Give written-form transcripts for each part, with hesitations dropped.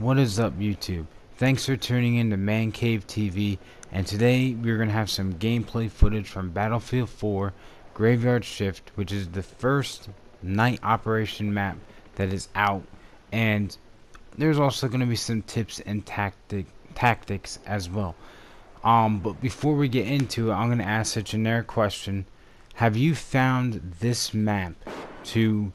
What is up, YouTube? Thanks for tuning in to Man Cave TV, and today we're going to have some gameplay footage from Battlefield 4 Graveyard Shift, which is the first night operation map that is out, and there's also going to be some tips and tactics as well. But before we get into it, I'm going to ask a generic question. Have you found this map to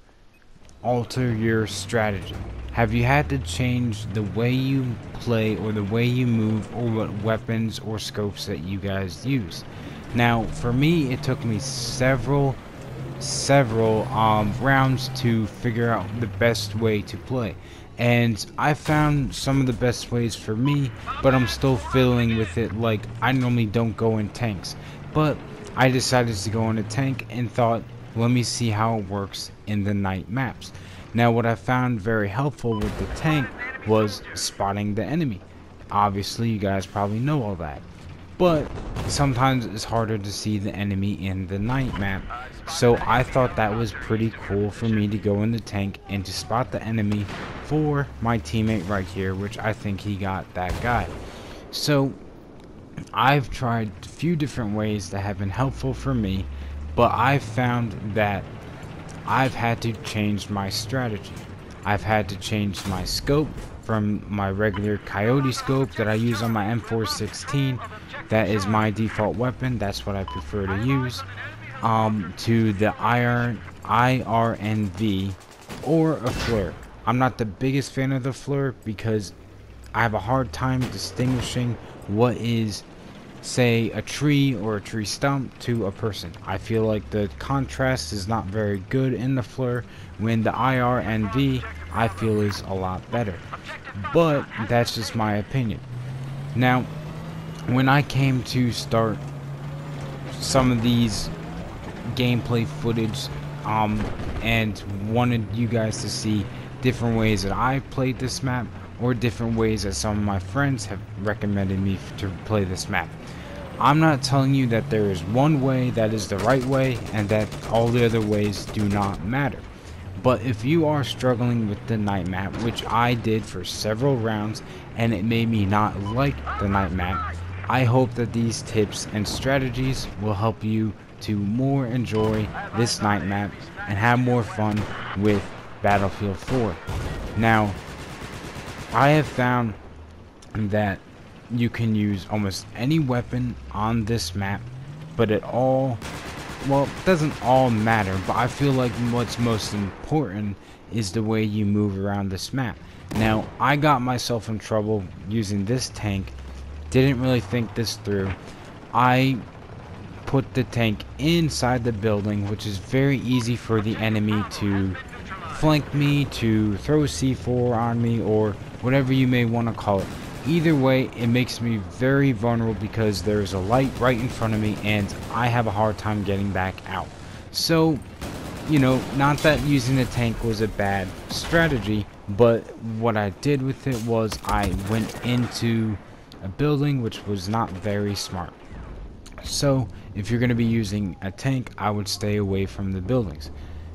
alter your strategy? Have you had to change the way you play or the way you move or what weapons or scopes that you guys use? Now, for me, it took me several rounds to figure out the best way to play, and I found some of the best ways for me, but I'm still fiddling with it. Like, I normally don't go in tanks, but I decided to go in a tank and thought, let me see how it works in the night maps. Now, what I found very helpful with the tank was spotting the enemy. Obviously, you guys probably know all that, but sometimes it's harder to see the enemy in the night map, so I thought that was pretty cool for me to go in the tank and to spot the enemy for my teammate right here, which I think he got that guy. So I've tried a few different ways that have been helpful for me, but I've found that I've had to change my strategy. I've had to change my scope from my regular coyote scope that I use on my M416. That is my default weapon. That's what I prefer to use. To the IRNV or a flare. I'm not the biggest fan of the flare because I have a hard time distinguishing what is, say, a tree or a tree stump to a person. I feel like the contrast is not very good in the flare, when the IRNV I feel is a lot better. But that's just my opinion. Now, when I came to start some of these gameplay footage and wanted you guys to see different ways that I played this map, or different ways that some of my friends have recommended me to play this map, I'm not telling you that there is one way that is the right way and that all the other ways do not matter. But if you are struggling with the night map, which I did for several rounds and it made me not like the night map, I hope that these tips and strategies will help you to more enjoy this night map and have more fun with Battlefield 4. Now, I have found that you can use almost any weapon on this map, but it doesn't all matter, but I feel like what's most important is the way you move around this map. Now, I got myself in trouble using this tank, didn't really think this through. I put the tank inside the building, which is very easy for the enemy to flank me, to throw C4 on me, or whatever you may want to call it. Either way, it makes me very vulnerable because there's a light right in front of me and I have a hard time getting back out. So, you know, not that using the tank was a bad strategy, but what I did with it was I went into a building, which was not very smart. So, if you're going to be using a tank, I would stay away from the buildings,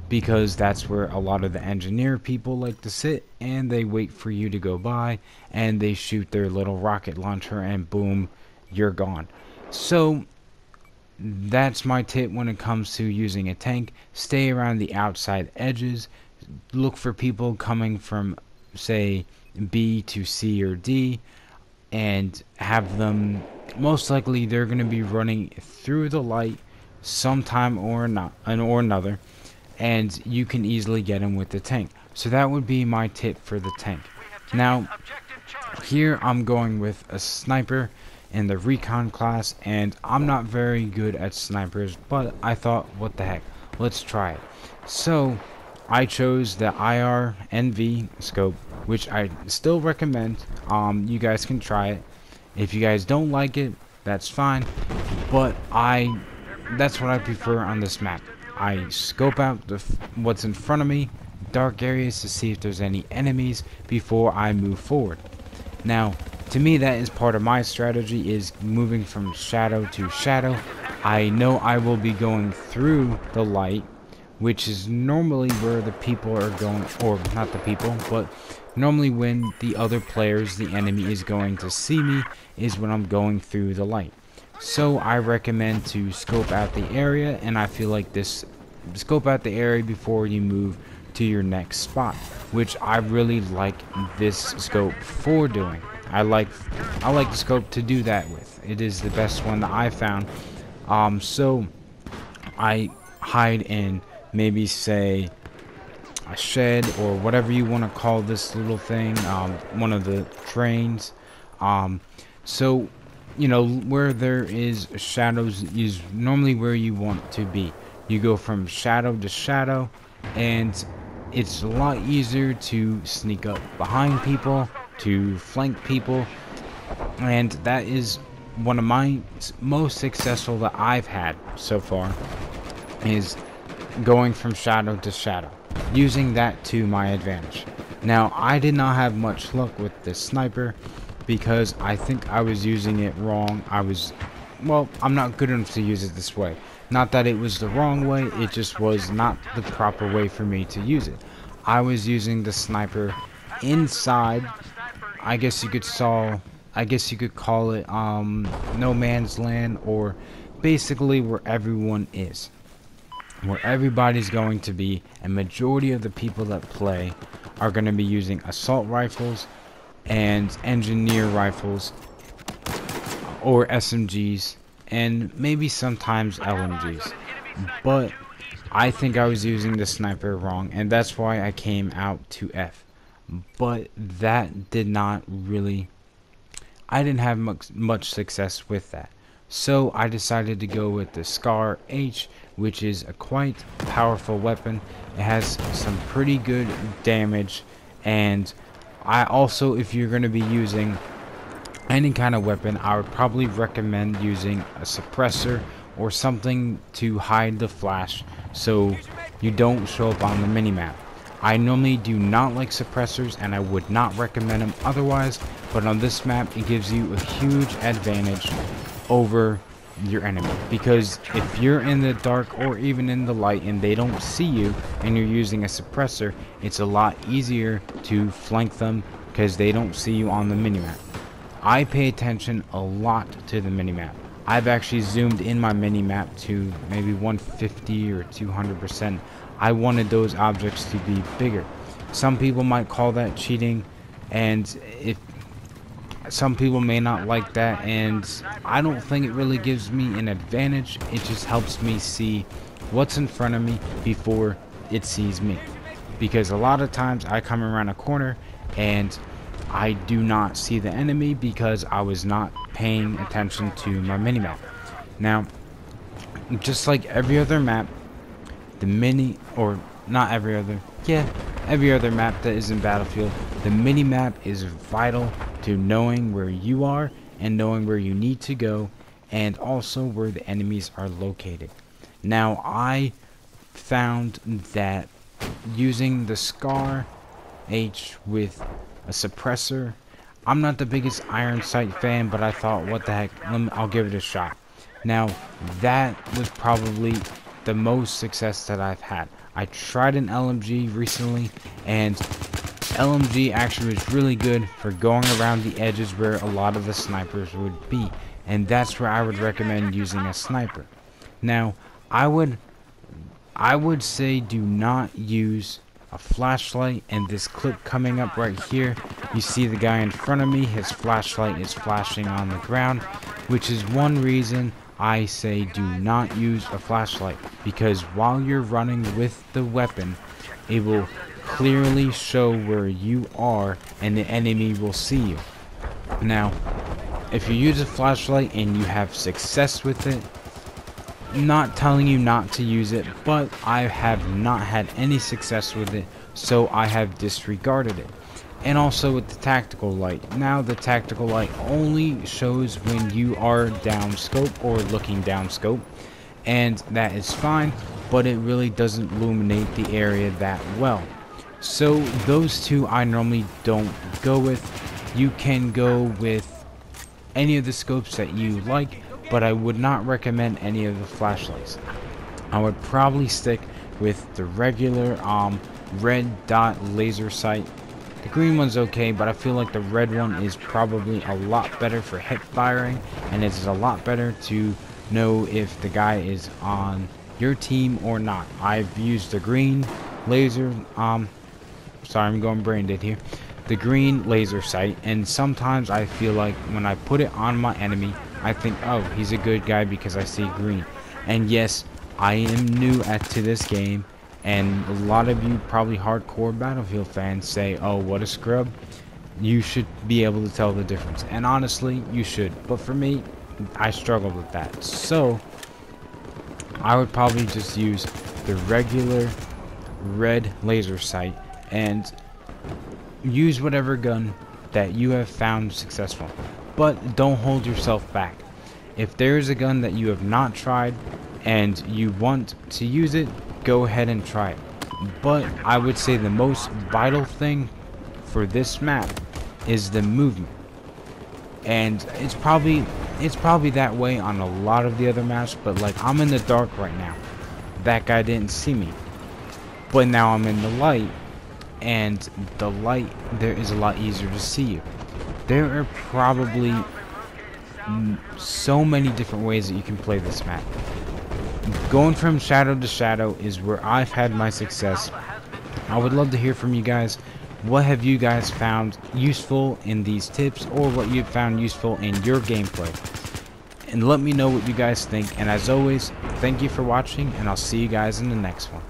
because that's where a lot of the engineer people like to sit, and they wait for you to go by and they shoot their little rocket launcher and boom, you're gone. So that's my tip when it comes to using a tank. Stay around the outside edges, look for people coming from, say, B to C or D, and have them, most likely they're going to be running through the light sometime or another, and you can easily get him with the tank. So that would be my tip for the tank. Now, here I'm going with a sniper in the recon class, and I'm not very good at snipers, but I thought, what the heck, let's try it. So I chose the IRNV scope, which I still recommend. You guys can try it. If you guys don't like it, that's fine, but that's what I prefer on this map. I scope out what's in front of me, dark areas, to see if there's any enemies before I move forward. Now, to me, that is part of my strategy, is moving from shadow to shadow. I know I will be going through the light, which is normally where the people are going, or not the people, but Normally when the other players, the enemy, is going to see me is when I'm going through the light. So I recommend to scope out the area, and I feel like this scope out the area before you move to your next spot, which I really like this scope for doing. I like the scope to do that with. It is the best one that I found. So I hide in, maybe say, a shed or whatever you want to call this little thing, one of the trains. So you know, where there is shadows is normally where you want to be. You go from shadow to shadow, and it's a lot easier to sneak up behind people, to flank people, and that is one of my most successful that I've had so far, is going from shadow to shadow, using that to my advantage. Now, I did not have much luck with this sniper because I think I was using it wrong. Well, I'm not good enough to use it this way. Not that it was the wrong way, it just was not the proper way for me to use it. I was using the sniper inside, I guess you could call it no man's land, or basically where everyone is, where everybody's going to be, and majority of the people that play are going to be using assault rifles and engineer rifles or SMGs and maybe sometimes LMGs. But I think I was using the sniper wrong, and that's why I came out to F. But that did not really, I didn't have much success with that. So I decided to go with the Scar H, which is a quite powerful weapon. It has some pretty good damage, and I also, if you're going to be using any kind of weapon, I would probably recommend using a suppressor or something to hide the flash so you don't show up on the minimap. I normally do not like suppressors, and I would not recommend them otherwise, but on this map it gives you a huge advantage over your enemy, because if you're in the dark or even in the light and they don't see you and you're using a suppressor, it's a lot easier to flank them because they don't see you on the minimap. I pay attention a lot to the minimap. I've actually zoomed in my minimap to maybe 150 or 200%. I wanted those objects to be bigger. Some people might call that cheating, and some people may not like that, and I don't think it really gives me an advantage. It just helps me see what's in front of me before it sees me, because a lot of times I come around a corner and I do not see the enemy because I was not paying attention to my minimap. Now, just like every other map, every other map that is in Battlefield, the minimap is vital to knowing where you are and knowing where you need to go, and also where the enemies are located. Now, I found that using the Scar H with a suppressor, I'm not the biggest iron sight fan, but I thought, what the heck, I'll give it a shot. Now, that was probably the most success that I've had. I tried an LMG recently, and LMG actually was really good for going around the edges where a lot of the snipers would be, and that's where I would recommend using a sniper. Now, I would say do not use a flashlight. And this clip coming up right here, you see the guy in front of me, his flashlight is flashing on the ground, which is one reason I say do not use a flashlight, because while you're running with the weapon, it will clearly show where you are and the enemy will see you. Now, if you use a flashlight and you have success with it, I'm not telling you not to use it, but I have not had any success with it, so I have disregarded it. And also with the tactical light. Now, the tactical light only shows when you are down scope or looking down scope, and that is fine, but it really doesn't illuminate the area that well. So those two I normally don't go with. You can go with any of the scopes that you like, but I would not recommend any of the flashlights. I would probably stick with the regular red dot laser sight, The green one's okay, but I feel like the red one is probably a lot better for hip firing, and it's a lot better to know if the guy is on your team or not. I've used the green laser, sorry, I'm going brain dead here. The green laser sight, and sometimes I feel like when I put it on my enemy, I think, oh, he's a good guy because I see green. And yes, I am new to this game, and a lot of you probably hardcore Battlefield fans say, oh, what a scrub. You should be able to tell the difference, and honestly, you should. But for me, I struggled with that, so I would probably just use the regular red laser sight and use whatever gun that you have found successful, but don't hold yourself back. If there is a gun that you have not tried and you want to use it, go ahead and try it. But I would say the most vital thing for this map is the movement, and it's probably that way on a lot of the other maps, but like, I'm in the dark right now, that guy didn't see me, but now I'm in the light, and the light, there is a lot easier to see you. There are probably so many different ways that you can play this map. Going from shadow to shadow is where I've had my success. I would love to hear from you guys. What have you guys found useful in these tips, or what you've found useful in your gameplay? And let me know what you guys think. And as always, thank you for watching, and I'll see you guys in the next one.